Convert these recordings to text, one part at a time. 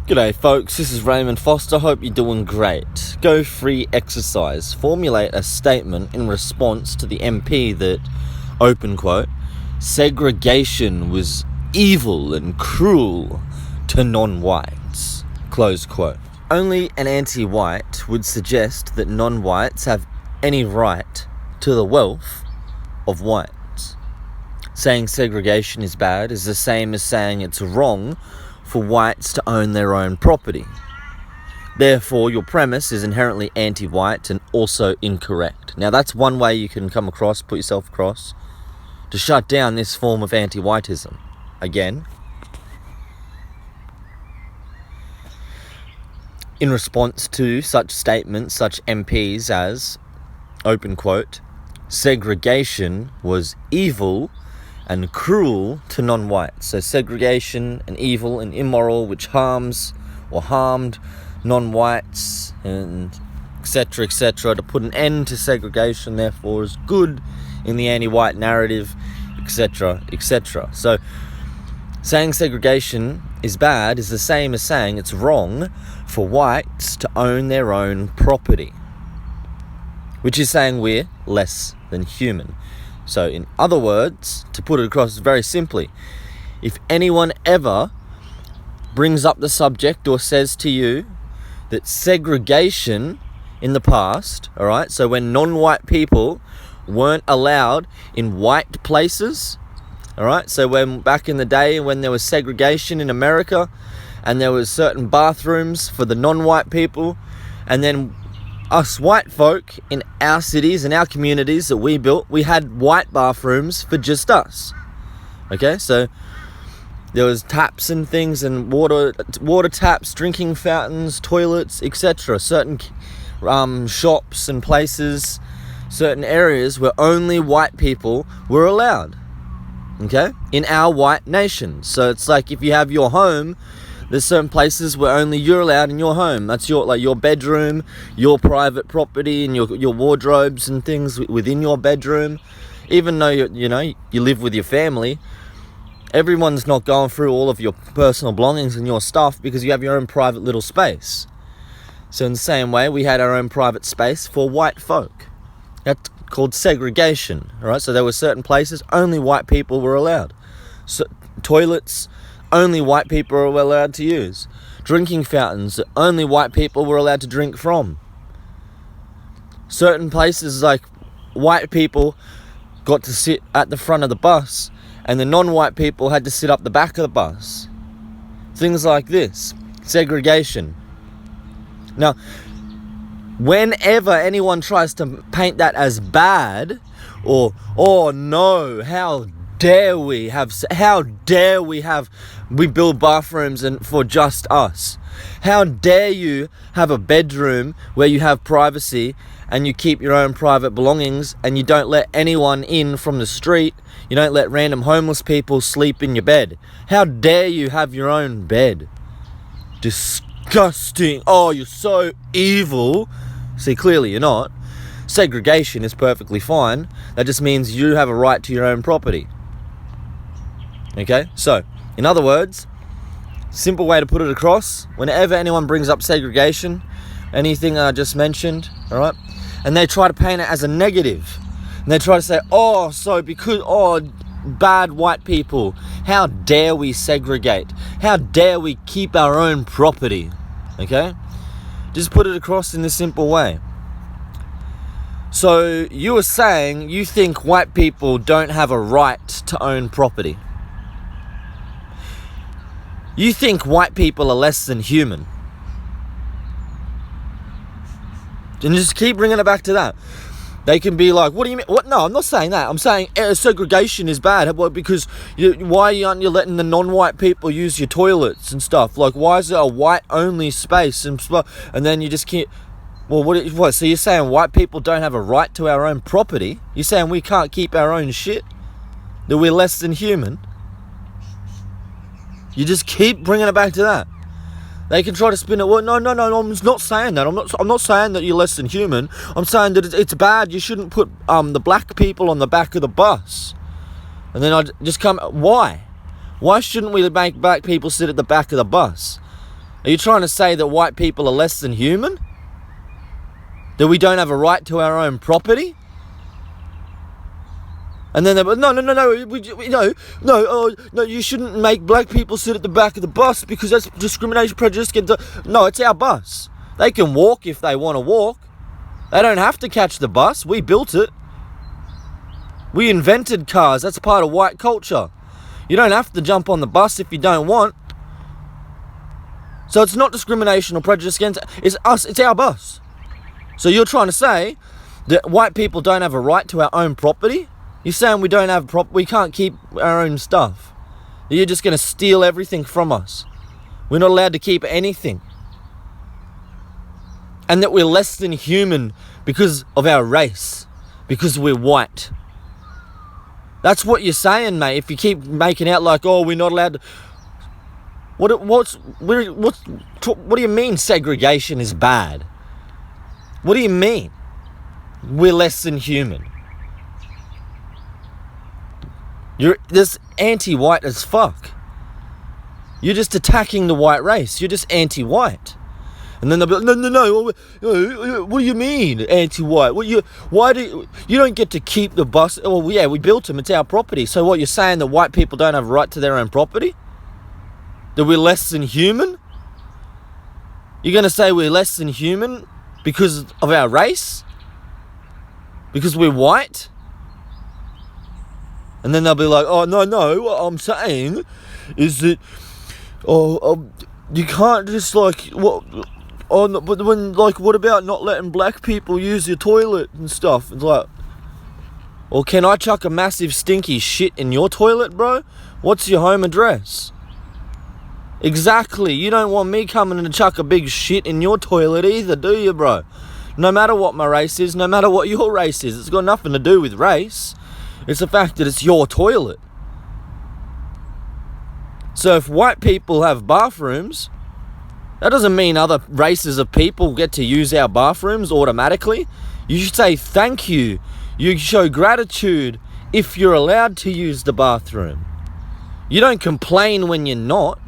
G'day folks, this is Raymond Foster. Hope you're doing great. Go free exercise. Formulate a statement in response to the MP that, open quote, segregation was evil and cruel to non-whites, close quote. Only an anti-white would suggest that non-whites have any right to the wealth of whites. Saying segregation is bad is the same as saying it's wrong for whites to own their own property. Therefore, your premise is inherently anti-white and also incorrect. Now, that's one way you can come across, put yourself across, to shut down this form of anti-whiteism. Again, in response to such statements, such MPs as, open quote, segregation was evil and cruel to non-whites. So segregation and evil and immoral, which harms or harmed non-whites, and etc., etc. To put an end to segregation, therefore, is good in the anti-white narrative, etc., etc. So saying segregation is bad is the same as saying it's wrong for whites to own their own property, which is saying we're less than human. So in other words, to put it across very simply, if anyone ever brings up the subject or says to you that segregation in the past, all right, so when non-white people weren't allowed in white places, all right, so when back in the day when there was segregation in America and there was certain bathrooms for the non-white people, and then us white folk in our cities and our communities that we built, we had white bathrooms for just us. Okay, so there was taps and things and water taps, drinking fountains, toilets, etc. Certain shops and places, certain areas where only white people were allowed. Okay, in our white nation. So it's like if you have your home, there's certain places where only you're allowed in your home. That's your bedroom, your private property, and your wardrobes and things within your bedroom. Even though you live with your family, everyone's not going through all of your personal belongings and your stuff because you have your own private little space. So in the same way, we had our own private space for white folk. That's called segregation. All right. So there were certain places only white people were allowed. So toilets, only white people were allowed to use. Drinking fountains that only white people were allowed to drink from. Certain places, like white people got to sit at the front of the bus and the non-white people had to sit up the back of the bus. Things like this. Segregation. Now, whenever anyone tries to paint that as bad, or, oh no, how dare we build bathrooms and for just us? How dare you have a bedroom where you have privacy and you keep your own private belongings and you don't let anyone in from the street? You don't let random homeless people sleep in your bed. How dare you have your own bed? Disgusting. Oh, you're so evil. See, clearly you're not. Segregation is perfectly fine. That just means you have a right to your own property. Okay, so in other words, simple way to put it across, whenever anyone brings up segregation, anything I just mentioned, all right, and they try to paint it as a negative, and they try to say, bad white people, how dare we segregate? How dare we keep our own property? Okay, just put it across in this simple way. So you were saying you think white people don't have a right to own property. You think white people are less than human. And just keep bringing it back to that. They can be like, what do you mean? What? No, I'm not saying that. I'm saying segregation is bad. Because why aren't you letting the non-white people use your toilets and stuff? Like, why is it a white-only space? And then you just can't... Well, what? So you're saying white people don't have a right to our own property? You're saying we can't keep our own shit? That we're less than human? You just keep bringing it back to that. They can try to spin it. Well, no, I'm not saying that. I'm not saying that you're less than human. I'm saying that it's bad. You shouldn't put the black people on the back of the bus. And then Why? Why shouldn't we make black people sit at the back of the bus? Are you trying to say that white people are less than human? That we don't have a right to our own property? And then no, you shouldn't make black people sit at the back of the bus because that's discrimination, prejudice. No, it's our bus. They can walk if they want to walk. They don't have to catch the bus. We built it. We invented cars. That's part of white culture. You don't have to jump on the bus if you don't want. So it's not discrimination or prejudice against it's us. It's our bus. So you're trying to say that white people don't have a right to our own property? You're saying we don't have we can't keep our own stuff. You're just going to steal everything from us. We're not allowed to keep anything. And that we're less than human because of our race, because we're white. That's what you're saying, mate. If you keep making out like, oh, we're not allowed to. What do you mean segregation is bad? What do you mean we're less than human? You're this anti-white as fuck. You're just attacking the white race. You're just anti-white. And then they'll be like, no. What do you mean anti-white? Why do you don't get to keep the bus? Oh yeah, we built them. It's our property. So what, you're saying that white people don't have a right to their own property? That we're less than human? You're going to say we're less than human because of our race? Because we're white? And then they'll be like, oh, no, what I'm saying is that, you can't just like, what about not letting black people use your toilet and stuff? It's like, well, can I chuck a massive stinky shit in your toilet, bro? What's your home address? Exactly, you don't want me coming in to chuck a big shit in your toilet either, do you, bro? No matter what my race is, no matter what your race is, it's got nothing to do with race. It's the fact that it's your toilet. So if white people have bathrooms, that doesn't mean other races of people get to use our bathrooms automatically. You should say thank you. You show gratitude if you're allowed to use the bathroom. You don't complain when you're not.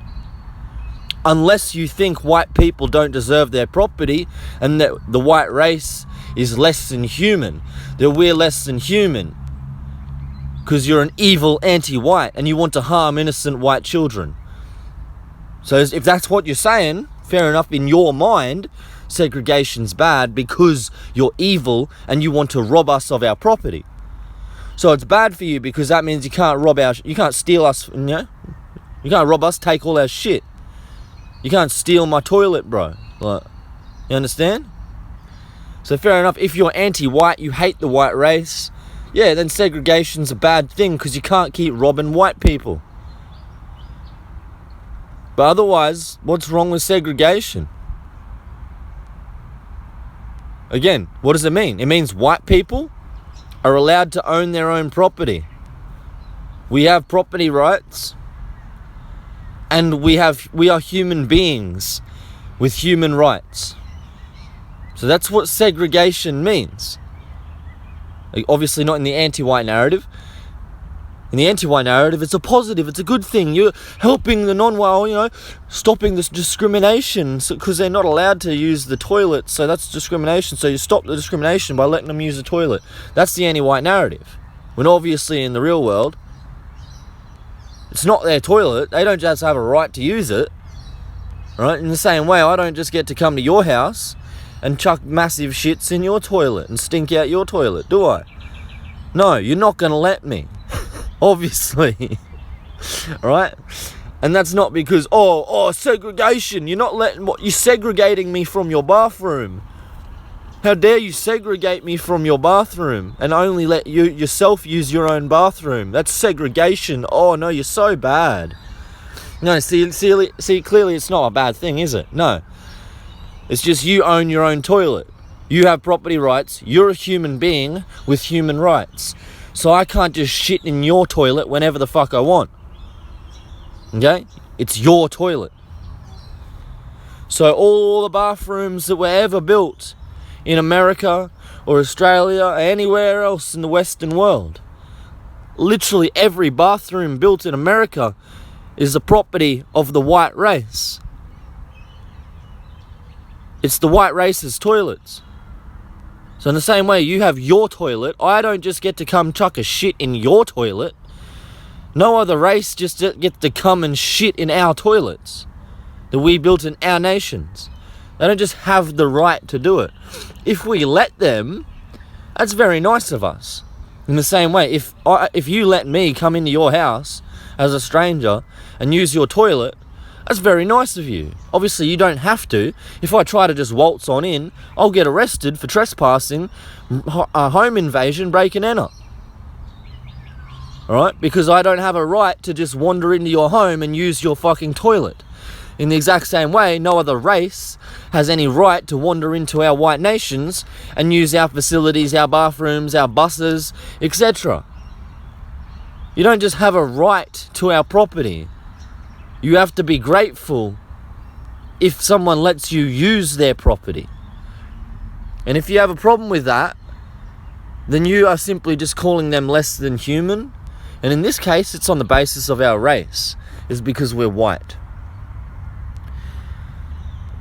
Unless you think white people don't deserve their property and that the white race is less than human, that we're less than human because you're an evil anti-white and you want to harm innocent white children. So if that's what you're saying, fair enough, in your mind, segregation's bad because you're evil and you want to rob us of our property. So it's bad for you because that means you can't steal us, you can't rob us, take all our shit. You can't steal my toilet, bro. Like, you understand? So fair enough, if you're anti-white, you hate the white race, yeah, then segregation's a bad thing because you can't keep robbing white people. But otherwise, what's wrong with segregation? Again, what does it mean? It means white people are allowed to own their own property. We have property rights. And we are human beings with human rights. So that's what segregation means. Obviously not in the anti-white narrative. In the anti-white narrative, it's a positive, it's a good thing. You're helping the non-white, stopping this discrimination because they're not allowed to use the toilet. So that's discrimination. So you stop the discrimination by letting them use the toilet. That's the anti-white narrative. When obviously in the real world, it's not their toilet. They don't just have a right to use it. Right? In the same way, I don't just get to come to your house and chuck massive shits in your toilet and stink out your toilet, do I? No, you're not going to let me. Obviously. Right? And that's not because, segregation. You're segregating me from your bathroom. How dare you segregate me from your bathroom and only let you yourself use your own bathroom? That's segregation. Oh no, you're so bad. No, see, clearly it's not a bad thing, is it? No. It's just you own your own toilet. You have property rights. You're a human being with human rights. So I can't just shit in your toilet whenever the fuck I want. Okay? It's your toilet. So all the bathrooms that were ever built in America or Australia or anywhere else in the Western world, literally every bathroom built in America is the property of the white race. It's the white race's toilets. So in the same way you have your toilet, I don't just get to come chuck a shit in your toilet. No other race just gets to come and shit in our toilets that we built in our nations. They don't just have the right to do it. If we let them, that's very nice of us. In the same way, if you let me come into your house as a stranger and use your toilet, that's very nice of you. Obviously, you don't have to. If I try to just waltz on in, I'll get arrested for trespassing, home invasion, break and enter. Alright? Because I don't have a right to just wander into your home and use your fucking toilet. In the exact same way, no other race has any right to wander into our white nations and use our facilities, our bathrooms, our buses, etc. You don't just have a right to our property. You have to be grateful if someone lets you use their property. And if you have a problem with that, then you are simply just calling them less than human. And in this case, it's on the basis of our race. It's because we're white.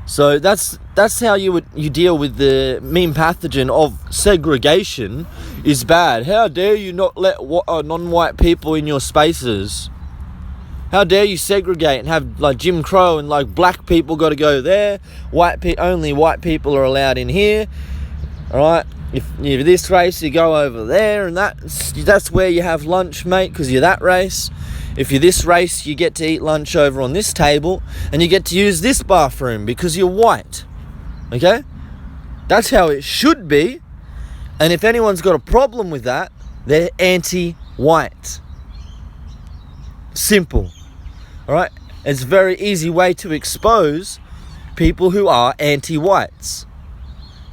So that's how you deal with the meme pathogen of segregation is bad. How dare you not let non-white people in your spaces? How dare you segregate and have like Jim Crow and like black people got to go there, only white people are allowed in here. All right, if you're this race, you go over there, and that's where you have lunch, mate, because you're that race. If you're this race, you get to eat lunch over on this table, and you get to use this bathroom because you're white. Okay? That's how it should be. And if anyone's got a problem with that, they're anti-white. Simple. Alright? It's a very easy way to expose people who are anti-whites,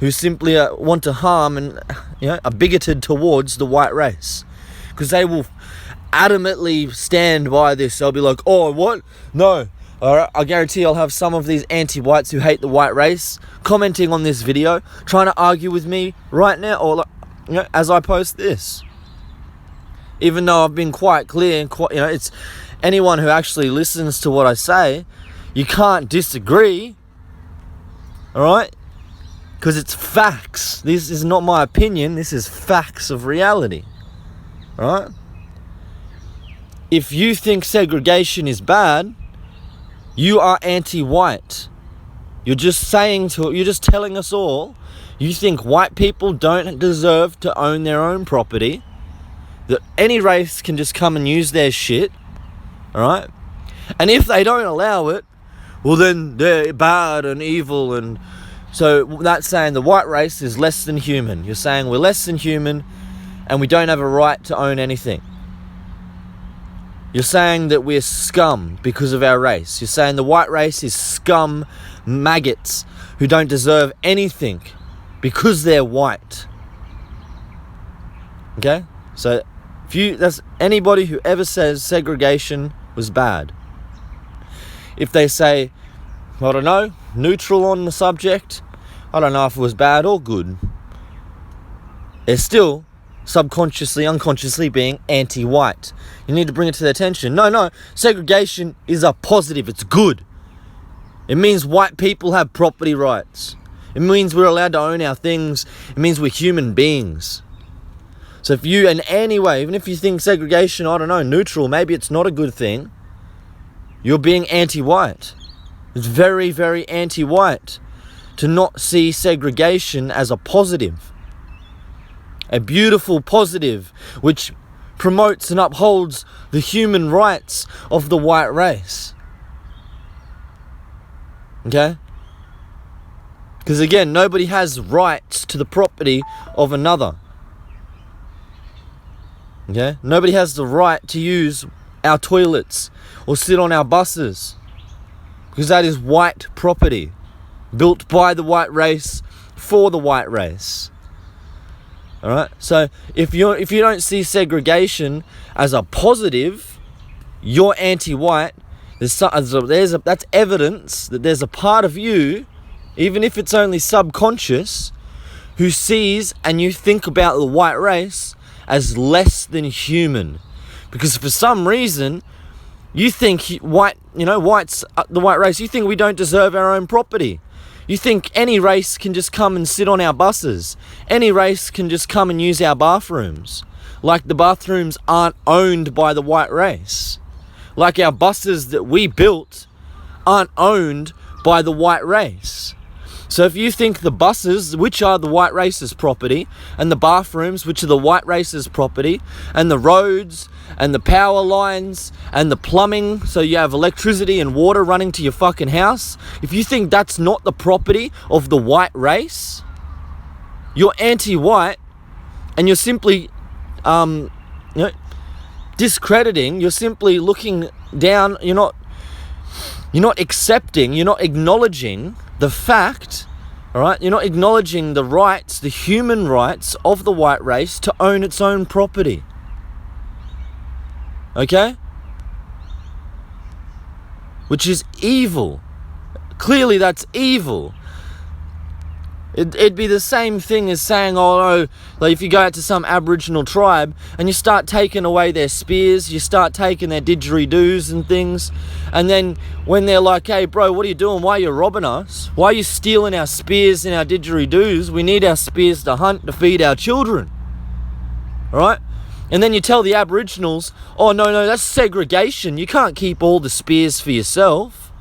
who simply want to harm and are bigoted towards the white race. Because they will adamantly stand by this. They'll be like, oh, what? No. Alright, I guarantee I'll have some of these anti-whites who hate the white race commenting on this video, trying to argue with me right now, or as I post this. Even though I've been quite clear and it's anyone who actually listens to what I say, you can't disagree. Alright? Because it's facts. This is not my opinion, this is facts of reality. Alright? If you think segregation is bad, you are anti-white. You're just telling us all, you think white people don't deserve to own their own property, that any race can just come and use their shit, alright? And if they don't allow it, well then they're bad and evil, and so that's saying the white race is less than human. You're saying we're less than human and we don't have a right to own anything. You're saying that we're scum because of our race. You're saying the white race is scum maggots who don't deserve anything because they're white. Okay? So that's anybody who ever says segregation was bad. If they say, I don't know, neutral on the subject, I don't know if it was bad or good, they're still subconsciously, unconsciously being anti-white. You need to bring it to their attention. No, segregation is a positive, it's good. It means white people have property rights. It means we're allowed to own our things. It means we're human beings. So if you, in any way, even if you think segregation, I don't know, neutral, maybe it's not a good thing, you're being anti-white. It's very, very anti-white to not see segregation as a positive. A beautiful positive which promotes and upholds the human rights of the white race. Okay? Because again, nobody has rights to the property of another. Okay? Nobody has the right to use our toilets or sit on our buses, because that is white property built by the white race for the white race. Alright, so if you don't see segregation as a positive, you're anti-white. That's evidence that there's a part of you, even if it's only subconscious, who sees and you think about the white race as less than human. Because for some reason, you think whites, the white race, you think we don't deserve our own property. You think any race can just come and sit on our buses. Any race can just come and use our bathrooms. Like the bathrooms aren't owned by the white race. Like our buses that we built aren't owned by the white race. So if you think the buses, which are the white race's property, and the bathrooms, which are the white race's property, and the roads, and the power lines, and the plumbing, so you have electricity and water running to your fucking house, if you think that's not the property of the white race, you're anti-white, and you're simply, discrediting, you're simply looking down, you're not accepting, you're not acknowledging the fact, all right? You're not acknowledging the rights, the human rights of the white race to own its own property. Okay? Which is evil. Clearly that's evil. It'd be the same thing as saying, oh no, like if you go out to some Aboriginal tribe and you start taking away their spears, you start taking their didgeridoos and things, and then when they're like, hey bro, what are you doing? Why are you robbing us? Why are you stealing our spears and our didgeridoos? We need our spears to hunt, to feed our children. Alright? And then you tell the Aboriginals, oh no, that's segregation. You can't keep all the spears for yourself.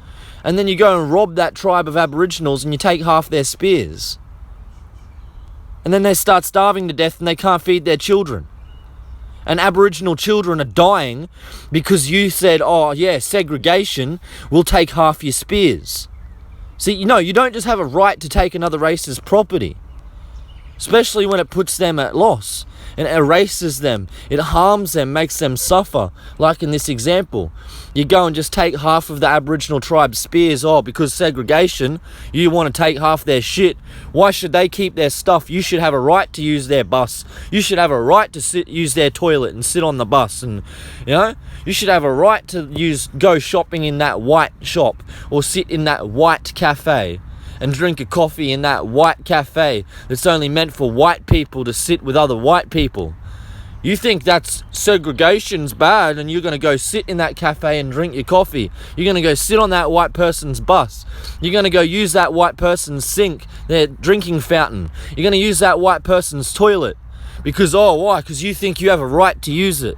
And then you go and rob that tribe of Aboriginals and you take half their spears. And then they start starving to death and they can't feed their children. And Aboriginal children are dying because you said, oh yeah, segregation, we'll take half your spears. See, you don't just have a right to take another race's property. Especially when it puts them at loss and erases them. It harms them, makes them suffer. Like in this example, you go and just take half of the Aboriginal tribe's spears. Oh, because segregation, you want to take half their shit. Why should they keep their stuff? You should have a right to use their bus. You should have a right to use their toilet and sit on the bus. And, you should have a right to go shopping in that white shop or sit in that white cafe and drink a coffee in that white cafe that's only meant for white people to sit with other white people. You think that's segregation's bad and you're going to go sit in that cafe and drink your coffee. You're going to go sit on that white person's bus. You're going to go use that white person's sink, their drinking fountain. You're going to use that white person's toilet. Because, why? Because you think you have a right to use it.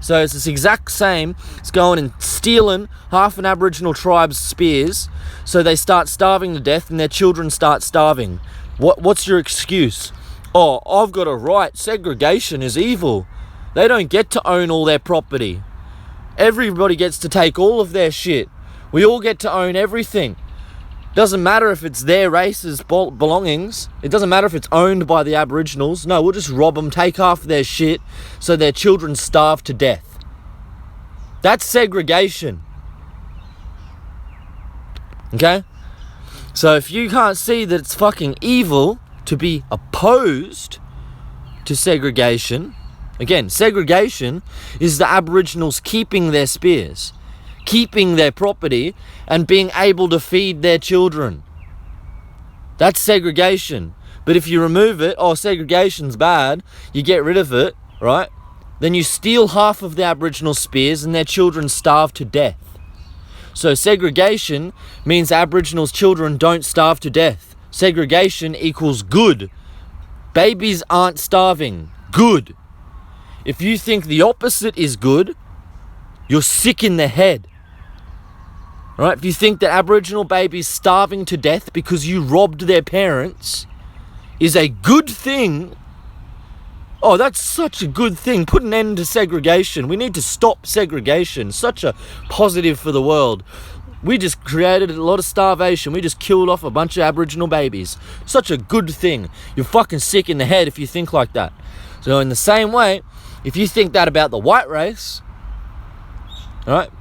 So it's this exact same. It's going and stealing half an Aboriginal tribe's spears so they start starving to death and their children start starving. What's your excuse? Oh, I've got a right. Segregation is evil. They don't get to own all their property. Everybody gets to take all of their shit. We all get to own everything. Doesn't matter if it's their race's belongings. It doesn't matter if it's owned by the Aboriginals. No, we'll just rob them, take half their shit so their children starve to death. That's segregation. Okay? So if you can't see that it's fucking evil to be opposed to segregation, again, segregation is the Aboriginals keeping their spears, keeping their property, and being able to feed their children. That's segregation. But if you remove it, segregation's bad, you get rid of it, right? Then you steal half of the Aboriginal spears and their children starve to death. So segregation means Aboriginals' children don't starve to death. Segregation equals good. Babies aren't starving. Good. If you think the opposite is good, you're sick in the head. Right? If you think that Aboriginal babies starving to death because you robbed their parents is a good thing, that's such a good thing. Put an end to segregation. We need to stop segregation. Such a positive for the world. We just created a lot of starvation. We just killed off a bunch of Aboriginal babies. Such a good thing. You're fucking sick in the head if you think like that. So in the same way, if you think that about the white race, alright,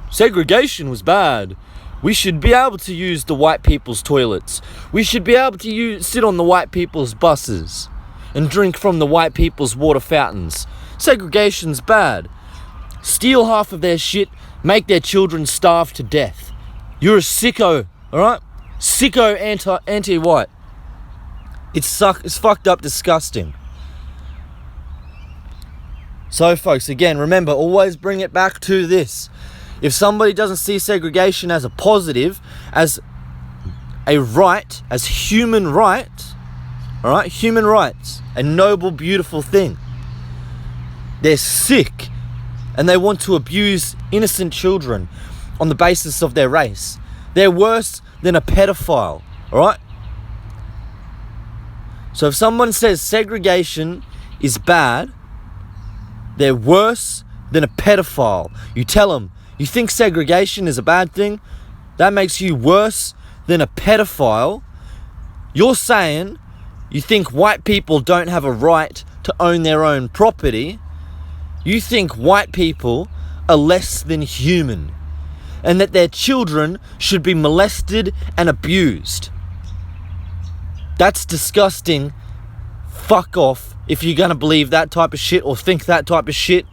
segregation was bad. We should be able to use the white people's toilets. We should be able to sit on the white people's buses and drink from the white people's water fountains. Segregation's bad. Steal half of their shit, make their children starve to death. You're a sicko, alright? Sicko anti-white. It's fucked up disgusting. So folks, again, remember, always bring it back to this. If somebody doesn't see segregation as a positive, as a right as human right, all right, human rights, a noble, beautiful thing. They're sick and they want to abuse innocent children on the basis of their race. They're worse than a pedophile, all right? So if someone says segregation is bad, they're worse than a pedophile. You tell them, you think segregation is a bad thing? That makes you worse than a pedophile. You're saying you think white people don't have a right to own their own property. You think white people are less than human and that their children should be molested and abused. That's disgusting. Fuck off. If you're going to believe that type of shit or think that type of shit,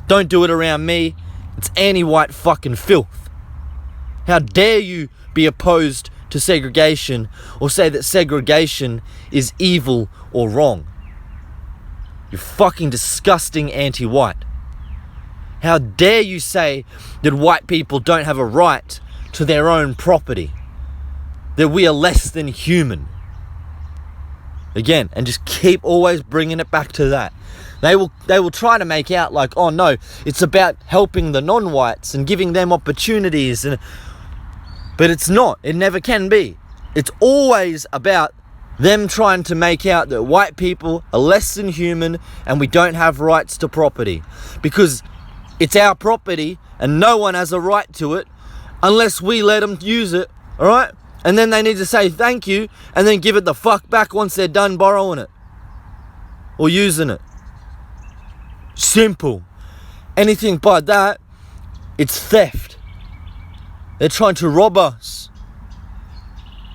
don't do it around me. It's anti-white fucking filth. How dare you be opposed to segregation or say that segregation is evil or wrong? You're fucking disgusting anti-white. How dare you say that white people don't have a right to their own property? That we are less than human? Again, and just keep always bringing it back to that. They will try to make out like, oh no, it's about helping the non-whites and giving them opportunities, but it's not. It never can be. It's always about them trying to make out that white people are less than human and we don't have rights to property. Because it's our property and no one has a right to it unless we let them use it, alright? And then they need to say thank you and then give it the fuck back once they're done borrowing it or using it. Simple. Anything but that, it's theft. They're trying to rob us.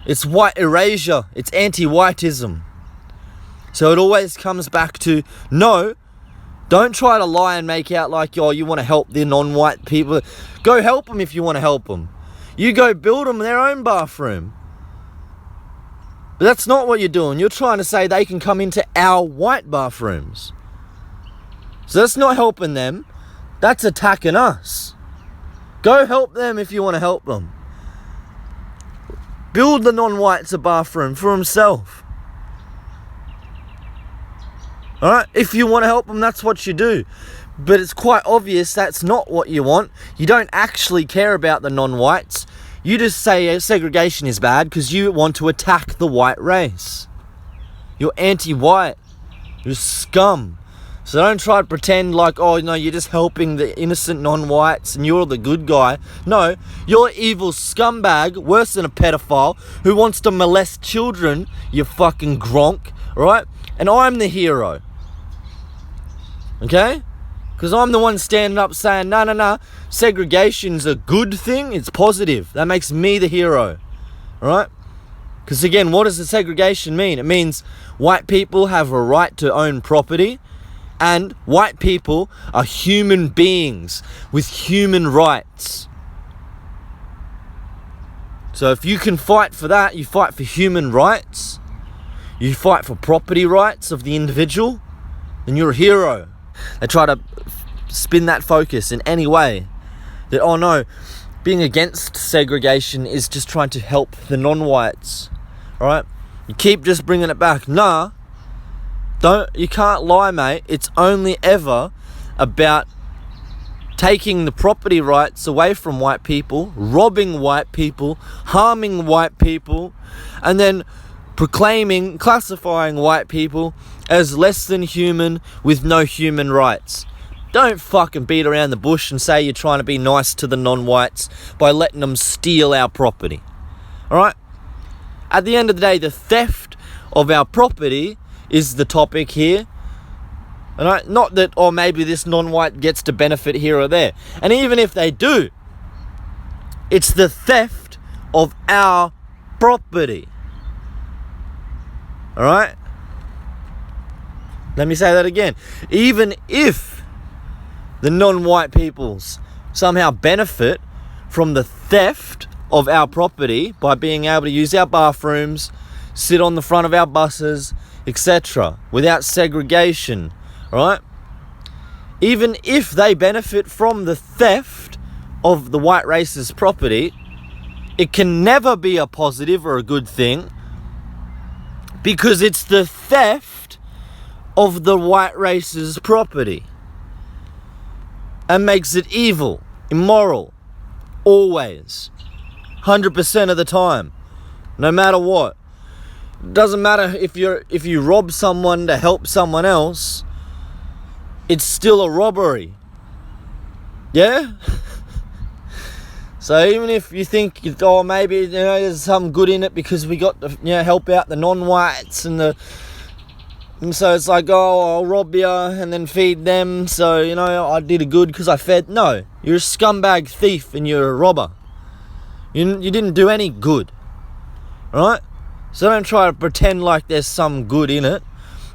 It's white erasure. It's anti-whiteism. So it always comes back to, no, don't try to lie and make out like, oh, you want to help the non-white people. Go help them if you want to help them. You go build them their own bathroom. But that's not what you're doing. You're trying to say they can come into our white bathrooms. So that's not helping them. That's attacking us. Go help them if you want to help them. Build the non-whites a bathroom for himself. Alright? If you want to help them, that's what you do. But it's quite obvious that's not what you want. You don't actually care about the non-whites. You just say segregation is bad because you want to attack the white race. You're anti-white. You're scum. So don't try to pretend like, oh, no, you're just helping the innocent non-whites and you're the good guy. No, you're evil scumbag, worse than a pedophile, who wants to molest children, you fucking gronk, right? And I'm the hero. Okay? Because I'm the one standing up saying, no, segregation's a good thing, it's positive. That makes me the hero. Alright? Because again, what does the segregation mean? It means white people have a right to own property, and white people are human beings with human rights. So if you can fight for that, you fight for human rights, you fight for property rights of the individual, then you're a hero. They try to spin that focus in any way. That, oh no, being against segregation is just trying to help the non-whites. Alright? You keep just bringing it back. Nah. You can't lie, mate. It's only ever about taking the property rights away from white people, robbing white people, harming white people, and then classifying white people as less than human with no human rights. Don't fucking beat around the bush and say you're trying to be nice to the non-whites by letting them steal our property. Alright? At the end of the day, the theft of our property is the topic here. Alright? Not that, oh, maybe this non-white gets to benefit here or there. And even if they do, it's the theft of our property. Alright? Let me say that again. Even if the non-white peoples somehow benefit from the theft of our property by being able to use our bathrooms, sit on the front of our buses, etc., without segregation, right? Even if they benefit from the theft of the white race's property, it can never be a positive or a good thing because it's the theft of the white race's property and makes it evil, immoral, always, 100% of the time, no matter what. It doesn't matter if you rob someone to help someone else, it's still a robbery. Yeah? So even if you think, oh, maybe there's some good in it because we got to help out the non-whites and so it's like, oh, I'll rob you and then feed them, so I did a good because I fed. No, you're a scumbag thief and you're a robber. You didn't do any good, right? So don't try to pretend like there's some good in it,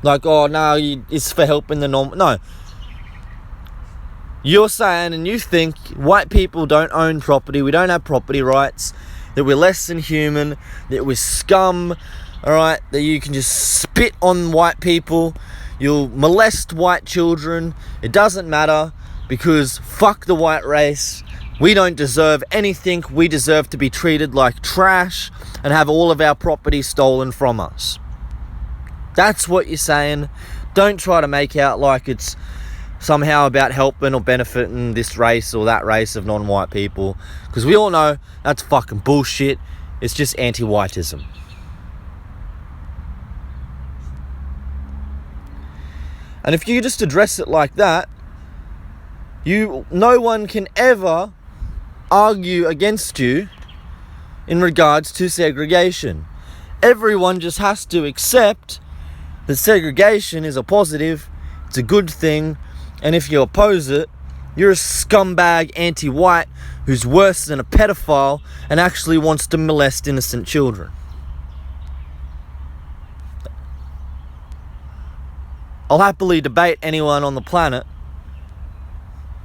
like, oh no, it's for helping the no. You're saying and you think white people don't own property, we don't have property rights, that we're less than human, that we're scum, alright, that you can just spit on white people, you'll molest white children, it doesn't matter, because fuck the white race, we don't deserve anything, we deserve to be treated like trash and have all of our property stolen from us. That's what you're saying. Don't try to make out like it's somehow about helping or benefiting this race or that race of non-white people, because we all know that's fucking bullshit. It's just anti-whiteism. And if you just address it like that, no one can ever argue against you in regards to segregation. Everyone just has to accept that segregation is a positive, it's a good thing, and if you oppose it, you're a scumbag anti-white who's worse than a pedophile and actually wants to molest innocent children. I'll happily debate anyone on the planet,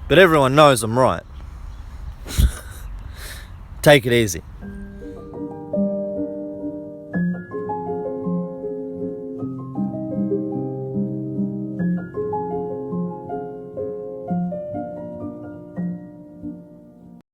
but everyone knows I'm right. Take it easy.